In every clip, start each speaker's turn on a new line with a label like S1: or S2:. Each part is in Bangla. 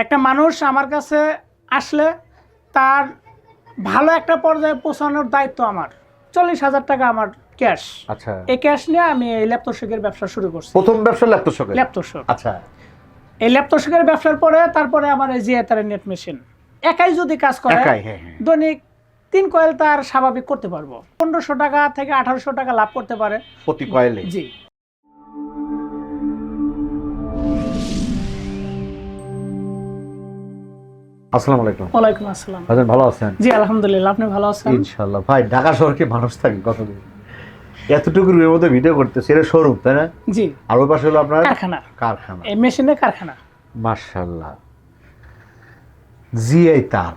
S1: একটা মানুষ আমার কাছে আসলে তার ভালো একটা পর্যায়ে পৌঁছানোর দায়িত্ব আমার। 40,000 টাকা আমার ক্যাশ।
S2: আচ্ছা,
S1: এই ক্যাশ নিয়ে আমি এই ল্যাপটপের ব্যবসা শুরু করছি।
S2: প্রথম ব্যবসা ল্যাপটপ।
S1: ল্যাপটপ।
S2: আচ্ছা,
S1: এই ল্যাপটপের ব্যবসার পরে তারপরে আমার এই জিআইতারের নেট মেশিন একাই যদি কাজ করে
S2: একাই, হ্যাঁ, হ্যাঁ।
S1: দৈনিক 3 কয়েল তার স্বাভাবিক করতে পারবো। 1500 টাকা থেকে 1800 টাকা লাভ করতে পারে
S2: প্রতি কয়েলে।
S1: জি।
S2: আসসালামু আলাইকুম।
S1: ওয়ালাইকুম আসসালাম।
S2: ভাইজান ভালো আছেন?
S1: জি আলহামদুলিল্লাহ, আপনি ভালো আছেন?
S2: ইনশাআল্লাহ। ভাই ঢাকা শহরে কি মানুষ থাকে কতদিন? এতটুকু রুমের মধ্যে ভিডিও করতেছে, এটা শোরুম তাই না?
S1: জি।
S2: আর ওই পাশে হলো আপনার
S1: কারখানা। এই মেশিনের কারখানা।
S2: মাশাআল্লাহ। জিআই তার।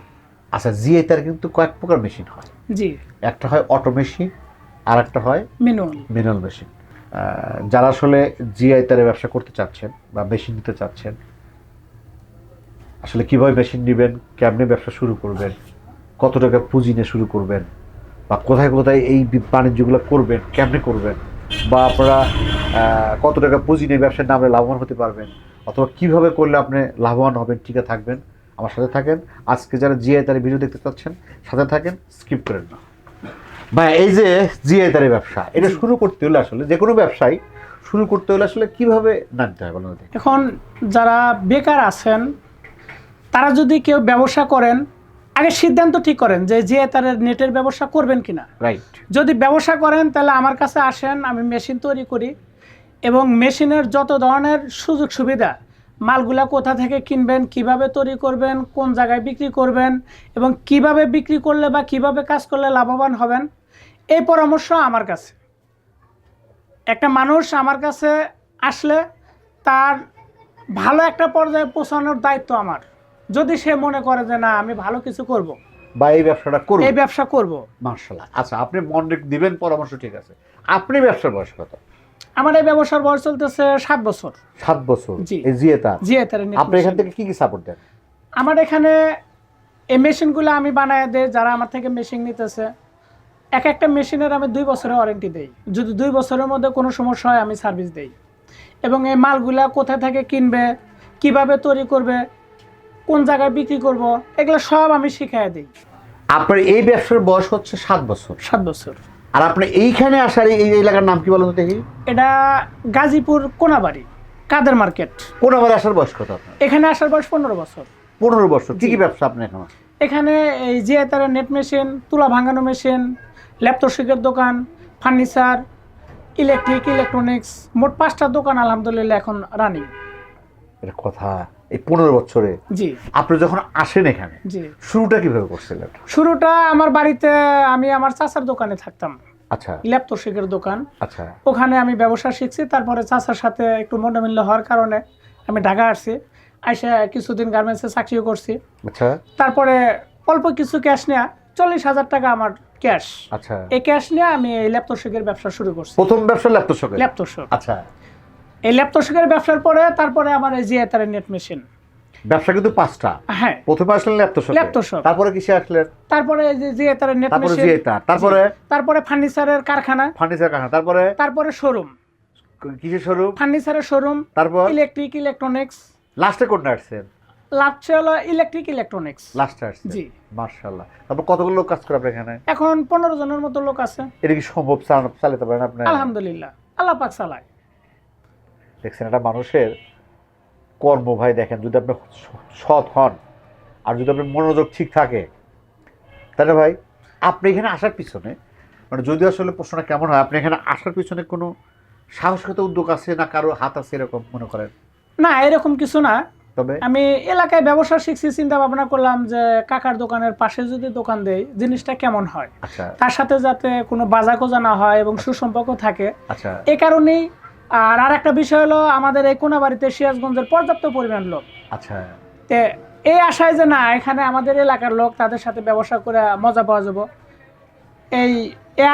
S2: আচ্ছা, জিআই তার কিন্তু কয়েক প্রকার মেশিন হয়।
S1: জি।
S2: একটা হয় অটো মেশিন, আর একটা হয় ম্যানুয়াল মেশিন। যারা আসলে জিআই তারের ব্যবসা করতে চাচ্ছেন বা মেশিন নিতে চাচ্ছেন, আসলে কিভাবে মেশিন নেবেন, কেমনে ব্যবসা শুরু করবেন, কত টাকা পুঁজি নিয়ে শুরু করবেন, বা কোথায় কোথায় এই বাণিজ্যগুলো করবেন, কেমনে করবেন, বা আপনারা কত টাকা পুঁজি নিয়ে ব্যবসার নামে লাভবান হতে পারবেন, অথবা কিভাবে করলে আপনি লাভবান হবেন, টিকে থাকবেন, আমার সাথে থাকেন। আজকে যারা জিআই তারের ভিডিও দেখতে চাচ্ছেন সাথে থাকেন, স্কিপ করেন না। ভাই, এই যে জিআই তারের ব্যবসা, এটা শুরু করতে হলে আসলে যে কোনো ব্যবসায় শুরু করতে হলে আসলে কিভাবে নামতে হয় বলুন?
S1: এখন যারা বেকার আছেন তারা যদি কেউ ব্যবসা করেন, আগে সিদ্ধান্ত ঠিক করেন যে জিআই তারের নেটের ব্যবসা করবেন কিনা।
S2: রাইট।
S1: যদি ব্যবসা করেন তাহলে আমার কাছে আসেন, আমি মেশিন তৈরি করি এবং মেশিনের যত ধরনের সুযোগ সুবিধা, মালগুলা কোথা থেকে কিনবেন, কিভাবে তৈরি করবেন, কোন জায়গায় বিক্রি করবেন এবং কিভাবে বিক্রি করলে বা কিভাবে কাজ করলে লাভবান হবেন, এই পরামর্শ আমার কাছে। একটা মানুষ আমার কাছে আসলে তার ভালো একটা পর্যায়ে পৌঁছানোর দায়িত্ব আমার। যদি সে মনে করে যে না আমি ভালো কিছু করব
S2: বা এই ব্যবসাটা করব,
S1: এই ব্যবসা করব।
S2: মাশাআল্লাহ। আচ্ছা, আপনি মন দিবেন পরামর্শ, ঠিক আছে। আপনি ব্যবসার বয়স কত?
S1: আমার এই ব্যবসার বয়স চলতেছে 7 বছর।
S2: 7 বছর।
S1: জি।
S2: এই জিআই তার আপনি এখান থেকে কি কি সাপোর্ট দেন?
S1: আমার এখানে এই মেশিনগুলো আমি বানায় দেই। যারা আমার থেকে মেশিন নিতেছে, এক একটা মেশিনের আমি 2 বছরের ওয়ারেন্টি দেই। যদি 2 বছরের মধ্যে কোনো সমস্যা হয় আমি সার্ভিস দেই। এবং এই মালগুলা কোথা থেকে কিনবে, কিভাবে তৈরি করবে, কোন জায়গায় বিক্রি করব, এগুলো সব আমি শিখিয়ে দিই।
S2: আপনার এই ব্যবসার বয়স হচ্ছে 7 বছর।
S1: 7 বছর।
S2: আর আপনি এইখানে আসার এই এলাকার নাম কি বলুন তো দেখি?
S1: এটা গাজীপুর কোনাবাড়ি, কাদের মার্কেট।
S2: কোনাবাড়ি আসার বয়স কত আপনার?
S1: এখানে আসার বয়স 15 বছর।
S2: 15 বছর। কি কি ব্যবসা আপনি এখন?
S1: এখানে এই জিআই তারের নেট মেশিন, তুলা ভাঙানো মেশিন, ল্যাপটপের দোকান, ফার্নিচার, ইলেকট্রনিক্স, মোট 5টা দোকান আলহামদুলিল্লাহ এখন রানিং।
S2: এটা কথা। এই 15 বছরে
S1: জি।
S2: আপনি যখন আসেন এখানে,
S1: জি,
S2: শুরুটা কিভাবে করছিলেন?
S1: শুরুটা আমার বাড়িতে, আমি আমার চাচার দোকানে থাকতাম।
S2: আচ্ছা।
S1: ল্যাপটপের দোকান।
S2: আচ্ছা।
S1: ওখানে আমি ব্যবসা শিখছি। তারপরে চাচার সাথে একটু মনোমিল্য হওয়ার কারণে আমি ঢাকা আসছি। আইসা কিছুদিন গার্মেন্টসে চাকরিও করছি।
S2: আচ্ছা।
S1: তারপরে অল্প কিছু ক্যাশ নেওয়া, 40,000 টাকা আমার ক্যাশ।
S2: আচ্ছা।
S1: এই ক্যাশ নিয়ে আমি এই ল্যাপটপের ব্যবসা শুরু করছি।
S2: প্রথম ব্যবসা ল্যাপটপ। আচ্ছা।
S1: এই ল্যাপটপের ব্যবসার পরে তারপরে আমার এই জিআই তারের নেট মেশিন।
S2: ব্যবসা কিন্তু 5টা।
S1: হ্যাঁ।
S2: প্রথমে আসলেন ল্যাপটপ, তারপরে কিসে আসলেন?
S1: তারপরে এই যে জিআই তারের নেট মেশিন, তারপরে ফার্নিচারের কারখানা, তারপরে শোরুম।
S2: কিসের শোরুম?
S1: ফার্নিচারের শোরুম। তারপর ইলেকট্রনিক্স।
S2: লাস্টে কোনটা আসছেন?
S1: লাস্টে হলো ইলেকট্রনিক্স।
S2: লাস্টে আসছে।
S1: জি।
S2: মাশাআল্লাহ। তারপর কতগুলো লোক কাজ করে আপনার এখানে?
S1: এখন 15 জনের মতো লোক আছে।
S2: এটা কি সম্ভব চালাতে পারেন আপনি?
S1: আলহামদুলিল্লাহ, আল্লাহ পাক চালায়।
S2: দেখছেন, একটা মানুষের কর্ম ভাই, দেখেন, যদি আপনি সৎ হন আর যদি আপনার মনোযোগ ঠিক থাকে, তাহলে ভাই আপনি এখানে আসার পিছনে, মানে যদি আসলে প্রশ্নটা কেমন হয়, আপনি এখানে আসার পিছনে কোনো সাহসিকতা উদ্যোগ আছে না কারো হাত আছে এরকম মনে করেন?
S1: না, এরকম কিছু না।
S2: তবে
S1: আমি এলাকায় ব্যবসা শিখছি, চিন্তা ভাবনা করলাম যে কাকার দোকানের পাশে যদি দোকান দেই জিনিসটা কেমন হয়।
S2: আচ্ছা।
S1: তার সাথে যাতে কোনো বাজাকোজা না হয় এবং সুসম্পর্ক থাকে।
S2: আচ্ছা।
S1: এই কারণেই। আর একটা বিষয় হলো আমাদের এই কোনাবাড়িতে সিরাজগঞ্জের পর্যাপ্ত পরিমাণ লোক।
S2: আচ্ছা।
S1: তে এই আশায় যে না এখানে আমাদের এলাকার লোক, তাদের সাথে ব্যবসা করে মজা পাওয়া যাবো, এই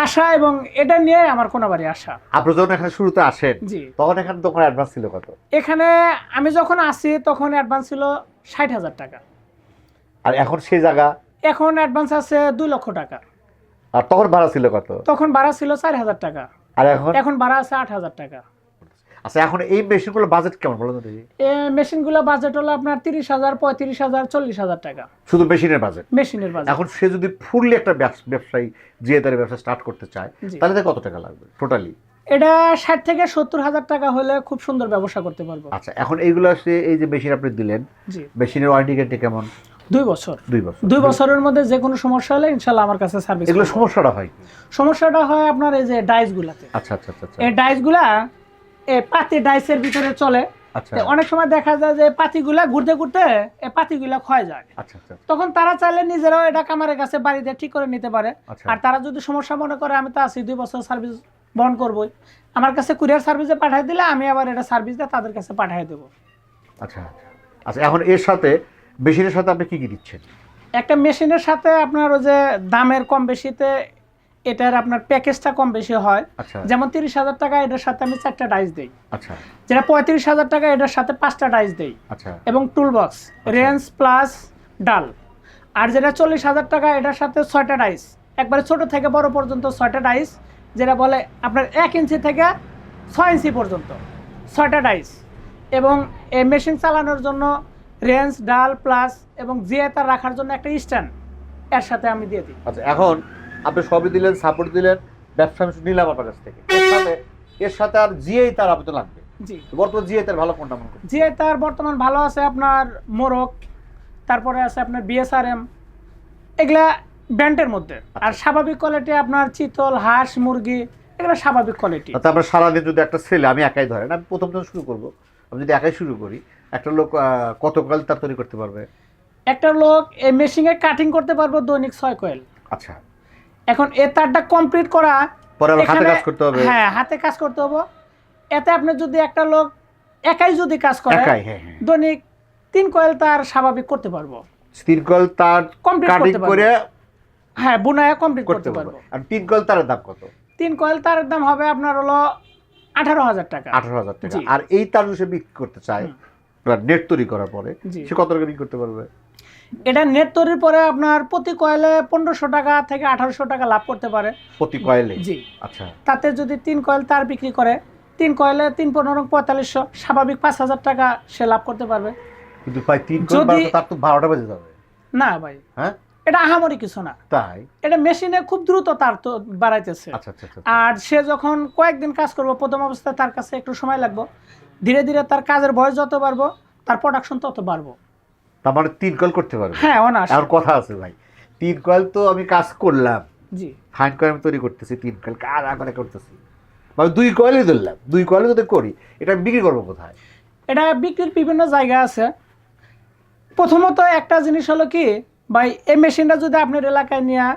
S1: আশা এবং এটা নিয়ে আমার কোনাবাড়ি আসা।
S2: আপনি যখন এখানে শুরুতে আসেন,
S1: জি,
S2: তখন এখানে দোকান অ্যাডভান্স ছিল কত?
S1: এখানে আমি যখন আসি তখন অ্যাডভান্স ছিল 60,000 টাকা।
S2: আর এখন সেই জায়গা?
S1: এখন অ্যাডভান্স আছে 2 লক্ষ টাকা।
S2: আর তখন ভাড়া ছিল কত?
S1: তখন ভাড়া ছিল 4,000 টাকা।
S2: আর
S1: এখন ভাড়া আছে 8,000 টাকা।
S2: আচ্ছা, এখন এই মেশিনগুলো বাজেট কেমন বলো তো দেখি?
S1: এই মেশিনগুলো বাজেট হলো আপনার 30,000, 35,000, 40,000 টাকা
S2: শুধু মেশিনের বাজেট।
S1: মেশিনের বাজেট।
S2: এখন সে যদি ফুললি একটা ব্যবসায়ী যে তার ব্যবসা স্টার্ট করতে চায়,
S1: জি।
S2: তাহলে তার কত টাকা লাগবে টোটালি?
S1: এটা 60 থেকে 70,000 টাকা হলে খুব সুন্দর ব্যবসা করতে পারবো।
S2: আচ্ছা, এখন এইগুলো সে এই যে মেশিন আপনি দিলেন,
S1: জি,
S2: মেশিনের ওয়ারেন্টি গ্যারান্টি কেমন?
S1: 2 বছর।
S2: 2 বছর।
S1: 2 বছরের মধ্যে যে কোনো সমস্যা হলে ইনশাআল্লাহ আমার কাছে সার্ভিস।
S2: এগুলো সমস্যাটা হয় কি?
S1: সমস্যাটা হয় আপনার এই যে ডাইস গুলাতে।
S2: আচ্ছা আচ্ছা আচ্ছা আচ্ছা।
S1: এই ডাইস গুলা এই পাতি ডাইসের ভিতরে চলে।
S2: আচ্ছা
S1: তো অনেক সময় দেখা যায় যে পাতিগুলা ঘুরতে ঘুরতে এই পাতিগুলা ক্ষয় যায়।
S2: আচ্ছা আচ্ছা।
S1: তখন তারা চাইলে নিজেরাও এটা কামারের কাছে বাড়িতে ঠিক করে নিতে পারে।
S2: আচ্ছা।
S1: আর তারা যদি সমস্যা মনে করে আমি তো আছি 2 বছর সার্ভিস বহন করবই, আমার কাছে কুরিয়ার সার্ভিসে পাঠিয়ে দিলে আমি আবার এটা সার্ভিস দিয়ে তাদের কাছে পাঠিয়ে দেবো।
S2: আচ্ছা আচ্ছা আচ্ছা। এখন এর সাথে মেশিনের সাথে আপনি কি কি দিচ্ছেন?
S1: একটা মেশিনের সাথে আপনার ওই যে দামের কম বেশিতে এটার আপনার প্যাকেজটা কম বেশি হয়।
S2: আচ্ছা
S1: যেমন 30,000 টাকা এটার সাথে আমি 4টা ডাইস দিই।
S2: আচ্ছা
S1: যেটা 35,000 টাকা এটার সাথে 5টা ডাইস দেই
S2: আচ্ছা
S1: এবং টুল বক্স, রেঞ্জ প্লাস ডাল। আর যেটা 40,000 টাকা এটার সাথে 6টা ডাইস, একবারে ছোট থেকে বড় পর্যন্ত 6টা ডাইস, যেটা বলে আপনার 1 ইঞ্চি থেকে 6 ইঞ্চি পর্যন্ত 6টা ডাইস। এবং এই মেশিন চালানোর জন্য রেঞ্জ, ডাল প্লাস এবং জিএতার রাখার জন্য একটা স্ট্যান্ড এর সাথে আমি দিয়ে দিই।
S2: আচ্ছা। এখন আপনি সবই দিলেন, সাপোর্ট দিলেন, ব্যবসা আমি নিলাম আপনার কাছ থেকে, এর সাথে আর জিআই তার আবেদন লাগবে।
S1: জি,
S2: বর্তমান জিআই তার ভালো কোনটা মনে করেন?
S1: জিএতার বর্তমান ভালো আছে আপনার মোরক, তারপরে আছে আপনার বিএসআরএম, এগুলা ব্র্যান্ডের মধ্যে। আর স্বাভাবিক কোয়ালিটি আপনার চিতল, হাঁস, মুরগি, এগুলো স্বাভাবিক কোয়ালিটি।
S2: তারপরে সারাদিন যদি একটা ছেলে, আমি একাই ধরেন, আমি প্রথম শুরু করব, আমি যদি একাই শুরু করি, একটা লোক কত কয়েল তার তৈরি করতে পারবে?
S1: একটা লোক এই মেশিনে কাটিং করতে পারবে দৈনিক 6 কয়েল।
S2: আচ্ছা।
S1: এখন এ তারটা কমপ্লিট করা
S2: পরে আবার হাতে
S1: এখানে-
S2: কাজ করতে হবে।
S1: হ্যাঁ, হাতে কাজ করতে হবে। এতে আপনি যদি একটা লোক একাই যদি কাজ করে
S2: একাই, হ্যাঁ হ্যাঁ,
S1: দৈনিক 3 কয়েল তার স্বাভাবিক করতে পারবো।
S2: তিন কয়েল তার
S1: Complete
S2: কাটিং
S1: করতে পারবে।
S2: করে
S1: হ্যাঁ, বুনায়া কমপ্লিট
S2: করতে
S1: করতে
S2: পারবে।
S1: পারবো।
S2: আর তিন কয়েল তার দাম কত?
S1: 3 কয়েল তারের দাম হবে আপনার হলো 18,000 টাকা।
S2: 18,000 টাকা।
S1: জি।
S2: আর এই তার যদি সে বিক্রি করতে চায়, নেট তৈরি করার পরে,
S1: জি।
S2: সে কত টাকা বিক্রি করতে পারবে?
S1: এটা নেট তৈরির পরে আপনার প্রতি কয়েলে 1500 টাকা থেকে 1800 টাকা লাভ করতে পারে
S2: প্রতি কয়েলে?
S1: জি।
S2: আচ্ছা।
S1: তাতে যদি 3 কয়েল তার বিক্রি করে, 3 কয়েলে 3 15 4500, স্বাভাবিক 5,000 টাকা সে লাভ করতে পারবে।
S2: কিন্তু প্রায় তিন কয়েল
S1: যদি-
S2: বানাতে তার তো 12টা বেজে যাবে।
S1: না ভাই,
S2: হ্যাঁ,
S1: এটা আহামরি কিছু না।
S2: তাই?
S1: এটা মেশিনে খুব দ্রুত তার তো বাড়াইতেছে।
S2: আচ্ছা আচ্ছা আচ্ছা।
S1: আর সে যখন কয়েকদিন কাজ করবো, প্রথম অবস্থায় তার কাছে একটু সময় লাগবে, ধীরে ধীরে তার কাজের বয়স যত বাড়বো তার প্রোডাকশন তত বাড়বো।
S2: তার মানে তিন কয়েল করতে পারবে?
S1: হ্যাঁ, অনার্স।
S2: আর কথা আছে ভাই, তিন কয়েল তো আমি কাজ করলাম,
S1: জি,
S2: ফাইন কয়েল আমি তৈরি করতেছি, তিন কয়েল কার আগে করতেছি, আমি 2 কয়েলই ধরলাম, 2 কয়েলই যদি করি, এটা আমি বিক্রি করবো কোথায়?
S1: এটা বিক্রির বিভিন্ন জায়গা আছে। প্রথমত একটা জিনিস হলো কি ভাই, এই মেশিনটা যদি আপনার এলাকায় নিয়ে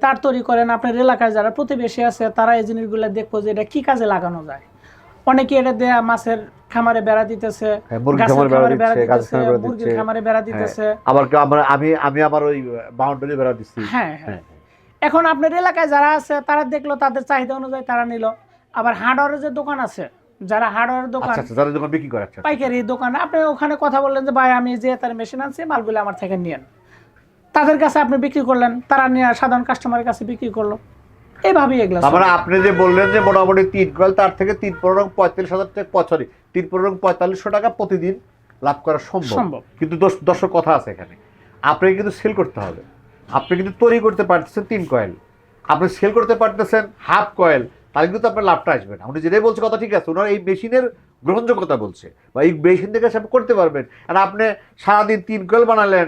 S1: তার তৈরি করেন, আপনার এলাকায় যারা প্রতিবেশী আছে তারা এই জিনিসগুলো দেখবো যে এটা কি কাজে লাগানো যায়। অনেকে এটা দেয়া মাছের খামারে বেড়া দিতেছে,
S2: হ্যাঁ, মুরগির
S1: গাছের
S2: খামারে
S1: খামারে
S2: বেড়া
S1: বেড়া
S2: দিচ্ছে, গাছের
S1: দিতেছে,
S2: খামারে বেড়া
S1: মুরগির
S2: দিচ্ছে।
S1: খামারে বেড়া দিতেছে।
S2: আবার আমি আমার ওই বাউন্ডারি বেড়া দিচ্ছি।
S1: হ্যাঁ হ্যাঁ। এখন আপনার এলাকায় যারা আছে তারা দেখলো, তাদের চাহিদা অনুযায়ী তারা নিল। আবার হার্ডওয়্যারের যে দোকান আছে, যারা হার্ডওয়্যার দোকান,
S2: আচ্ছা আচ্ছা, যারা দোকান বিক্রি করে, আচ্ছা
S1: পাইকারি দোকান, আপনি ওখানে কথা বললেন যে ভাই আমি যে তার মেশিন আনছি, মালগুলো আমার থেকে নিয়েন। তাদের কাছে আপনি বিক্রি করলেন, তারা নিয়ে সাধারণ কাস্টমারের কাছে বিক্রি করলো। এইভাবেই এগুলো
S2: তার মানে আপনি যে বললেন যে মোটামুটি 3 কয়েল, তার থেকে 3 15 45,000 টাকা, 3 15 4500 টাকা প্রতিদিন লাভ করা সম্ভব। কিন্তু দর্শক কথা আছে এখানে, আপনাকে কিন্তু সেল করতে হবে। আপনি কিন্তু তৈরি করতে পারতেছেন 3 কয়েল, আপনি সেল করতে পারতেছেন হাফ কয়েল, তাহলে কিন্তু আপনার লাভটা আসবে না। উনি যেটাই বলছে কথা ঠিক আছে, ওনার এই মেশিনের গ্রহণযোগ্যতা বলছে, বা এই মেশিন থেকে সব করতে পারবেন। আর আপনি সারাদিন 3 কয়েল বানালেন,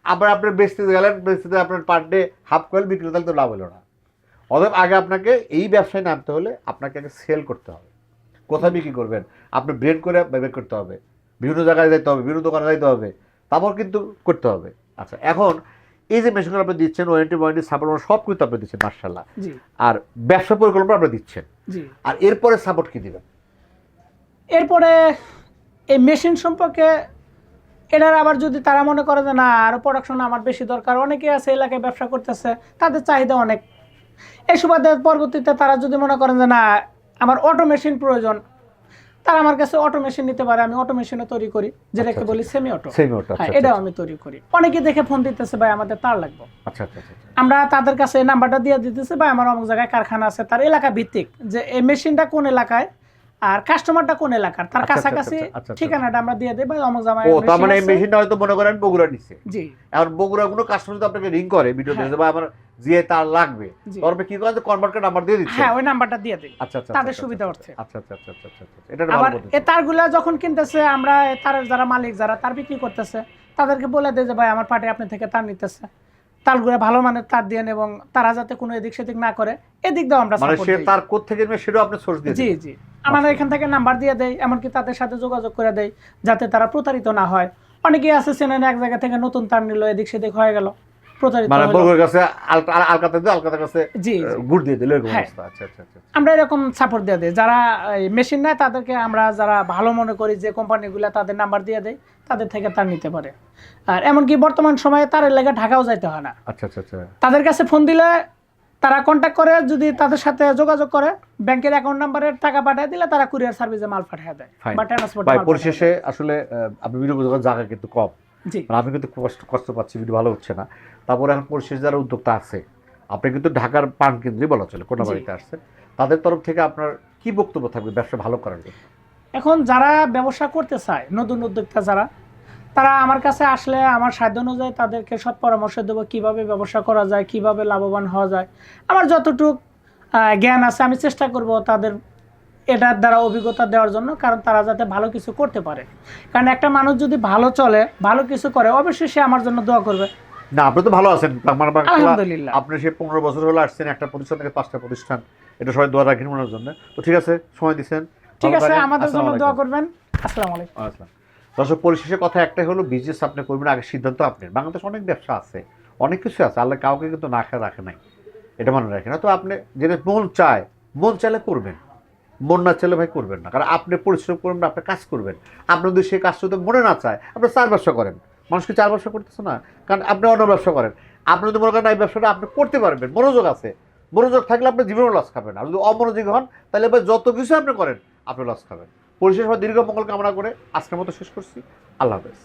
S2: আবার আপনি বেচতে গেলেন, বেচতে আপনার পার ডে হাফ কয়েল বিক্রি, তাহলে তো লাভ হলো না। অতএব আগে আপনাকে এই ব্যবসায় নামতে হলে আপনাকে আগে সেল করতে হবে। কোথায় বিক্রি করবেন আপনি ব্রেন করে বের করতে হবে, বিভিন্ন জায়গায় যাইতে হবে, বিভিন্ন দোকানে যাইতে হবে, তারপর কিন্তু করতে হবে। আচ্ছা, এখন এই যে মেশিনগুলো আপনি দিচ্ছেন, ওয়ারেন্টি সাপোর্ট সব কিন্তু আপনি দিচ্ছেন মাশাআল্লাহ,
S1: জি
S2: আর ব্যবসা পরিকল্পনা আপনি দিচ্ছেন,
S1: জি।
S2: আর এরপরে সাপোর্ট কি দিবেন?
S1: এরপরে এই মেশিন সম্পর্কে এটার আবার যদি তারা মনে করে যে না আরও প্রোডাকশন আমার বেশি দরকার, অনেকে আছে এলাকায় ব্যবসা করতেছে, তাদের চাহিদা অনেক, এই সুবাদে পরবর্তীতে তারা যদি মনে করেন যে না আমার অটো মেশিন প্রয়োজন, তারা আমার কাছে অটো মেশিন নিতে পারে। আমি অটো মেশিনও তৈরি করি, যেটাকে বলি সেমি অটো। হ্যাঁ, এটাও আমি তৈরি করি। অনেকে দেখে ফোন দিতেছে ভাই আমাদের তার লাগবে।
S2: আচ্ছা আচ্ছা আচ্ছা।
S1: আমরা তাদের কাছে এই নাম্বারটা দিয়ে দিতেছি, ভাই আমার অমুক জায়গায় কারখানা আছে, তার এলাকা ভিত্তিক যে এই মেশিনটা কোন এলাকায়
S2: আচ্ছা।
S1: আর কাস্টমারটা কোন এলাকার তার
S2: আচ্ছা, আচ্ছা,
S1: কাছাকাছি
S2: আচ্ছা, আচ্ছা,
S1: ঠিকানাটা আমরা দিয়ে দেই, ভাই অমুক জামায়
S2: ও তার মানে এই
S1: মেশিন আছে।
S2: মেশিনটা হয়তো মনে করেন বগুড়া নিচ্ছে,
S1: জি
S2: এখন বগুড়া কোনো কাস্টমার যদি আপনাকে রিং করে ভিডিও
S1: হ্যাঁ।
S2: দেখে বা আমার যে তার লাগবে,
S1: জি
S2: তারপরে কি করেন কনভার্ট করে নাম্বার দিয়ে দিচ্ছে।
S1: হ্যাঁ, ওই নাম্বারটা দিয়ে দেই
S2: আচ্ছা আচ্ছা
S1: তাদের
S2: আচ্ছা,
S1: সুবিধা
S2: আচ্ছা,
S1: অর্থে।
S2: আচ্ছা আচ্ছা আচ্ছা আচ্ছা আচ্ছা আচ্ছা, এটা একটা ভালো
S1: আবার
S2: পদ্ধতি।
S1: এই তারগুলা যখন কিনতেছে, আমরা এই তারের যারা মালিক যারা তার বিক্রি করতেছে তাদেরকে বলে দেয় যে ভাই আমার পার্টি আপনি থেকে তার নিতেছে, তারগুলা ভালো মানের তার দিয়ে এবং তারা যাতে কোনো এদিক সেদিক না করে এদিক দিয়েও আমরা
S2: মানে
S1: সাপোর্ট
S2: সে
S1: দিই।
S2: তার কোথা থেকে নেবে সেটাও আপনি সোর্স দিয়ে
S1: জি
S2: দিবেন।
S1: জি, আমাদের এখান থেকে নাম্বার দিয়ে দেয়, এমনকি তাদের সাথে যোগাযোগ করে দেয় যাতে তারা প্রতারিত না হয়। অনেকেই আছে চেনেন, এক জায়গা থেকে নতুন তার নিল, এদিক সেদিক হয়ে গেল, প্রতারিত
S2: মানে
S1: হলো।
S2: বগুড়ার কাছে আলকাতে দিয়ে আলকাতার কাছে
S1: জি জি,
S2: গুড় দিয়ে দিল এরকম
S1: হ্যাঁ।
S2: অবস্থা। আচ্ছা আচ্ছা আচ্ছা,
S1: আমরা এরকম সাপোর্ট দিয়ে দিই। যারা মেশিন নেয় তাদেরকে আমরা যারা ভালো মনে করি যে কোম্পানিগুলো, তাদের নাম্বার দিয়ে দেয়, তাদের থেকে তার নিতে পারে। আর এমনকি বর্তমান সময়ে তারের লেগে ঢাকাও যাইতে হয় না,
S2: আচ্ছা আচ্ছা আচ্ছা।
S1: তাদের কাছে ফোন দিলে তারা কন্ট্যাক্ট করে, যদি তাদের সাথে যোগাযোগ করে ব্যাংকের অ্যাকাউন্ট নাম্বারের টাকা পাঠিয়ে দিলে তারা কুরিয়ার সার্ভিসে মাল পাঠিয়ে দেয়
S2: Fine.
S1: বা ট্রান্সপোর্ট।
S2: ভাই পরিশেষে আসলে আপনি ভিডিও বোঝার জায়গা কিন্তু কম,
S1: জি
S2: মানে আমি কিন্তু কষ্ট পাচ্ছি, ভিডিও ভালো হচ্ছে না। তারপরে এখন পরিশেষে যারা উদ্যোক্তা আছে, আপনি কিন্তু ঢাকার পান কেন্দ্রে বলা চলে কোনাবাড়িতে আসছেন, তাদের তরফ থেকে আপনার কি বক্তব্য থাকবে ব্যবসা ভালো করার জন্য?
S1: এখন যারা ব্যবসা করতে চায়, নতুন উদ্যোক্তা যারা, তারা আমার কাছে আসলে আমার সাধ্য অনুযায়ী তাদেরকে সব পরামর্শ দেবো কিভাবে ব্যবসা করা যায়, কিভাবে লাভবান হওয়া যায়। আমার যতটুক জ্ঞান আছে আমি চেষ্টা করব তাদের এটার দ্বারা অভিজ্ঞতা দেওয়ার জন্য, কারণ তারা যাতে ভালো কিছু করতে পারে। কারণ একটা মানুষ যদি ভালো চলে, ভালো কিছু করে, অবশ্যই সে আমার জন্য দোয়া করবে।
S2: না আপনি তো ভালো আছেন,
S1: আলহামদুলিল্লাহ।
S2: আপনি সে 15 বছর হলো আসছেন, একটা প্রতিষ্ঠান থেকে 5টা প্রতিষ্ঠান, এটা সবাই দোয়া রাখেন ওনার জন্য। তো ঠিক আছে, সময় দিচ্ছেন,
S1: ঠিক আছে, আমাদের জন্য দোয়া করবেন। আসসালামু আলাইকুম।
S2: দর্শক পরিশেষে কথা একটাই হলো, বিজনেস আপনি করবেন, আগে সিদ্ধান্ত আপনার। বাংলাদেশ অনেক ব্যবসা আছে, অনেক কিছু আছে, আল্লাহ কাউকে কিন্তু না খেয়ে রাখে নাই, এটা মনে রাখেন। তো আপনি যেটা মন চায়, মন চাইলে করবেন, মন না চাইলে ভাই করবেন না। কারণ আপনি পরিশ্রম করবেন, আপনি কাজ করবেন। আপনি যদি সেই কাজটা যদি মনে না চায়, আপনি 4 ব্যবসা করেন। মানুষকে 4 ব্যবসা করতেছে না, কারণ আপনি অন্য ব্যবসা করেন। আপনি যদি মনে করেন এই ব্যবসাটা আপনি করতে পারবেন, মনোযোগ আছে, মনোযোগ থাকলে আপনি জীবনে লস খাবেন। আর যদি অমনোযোগী হন, তাহলে এবার যত কিছু আপনি করেন আপনি লস খাবেন। পরিশেষ দীর্ঘ মঙ্গল কামনা করে আজকের মতো শেষ করছি। আল্লাহ হাফেজ।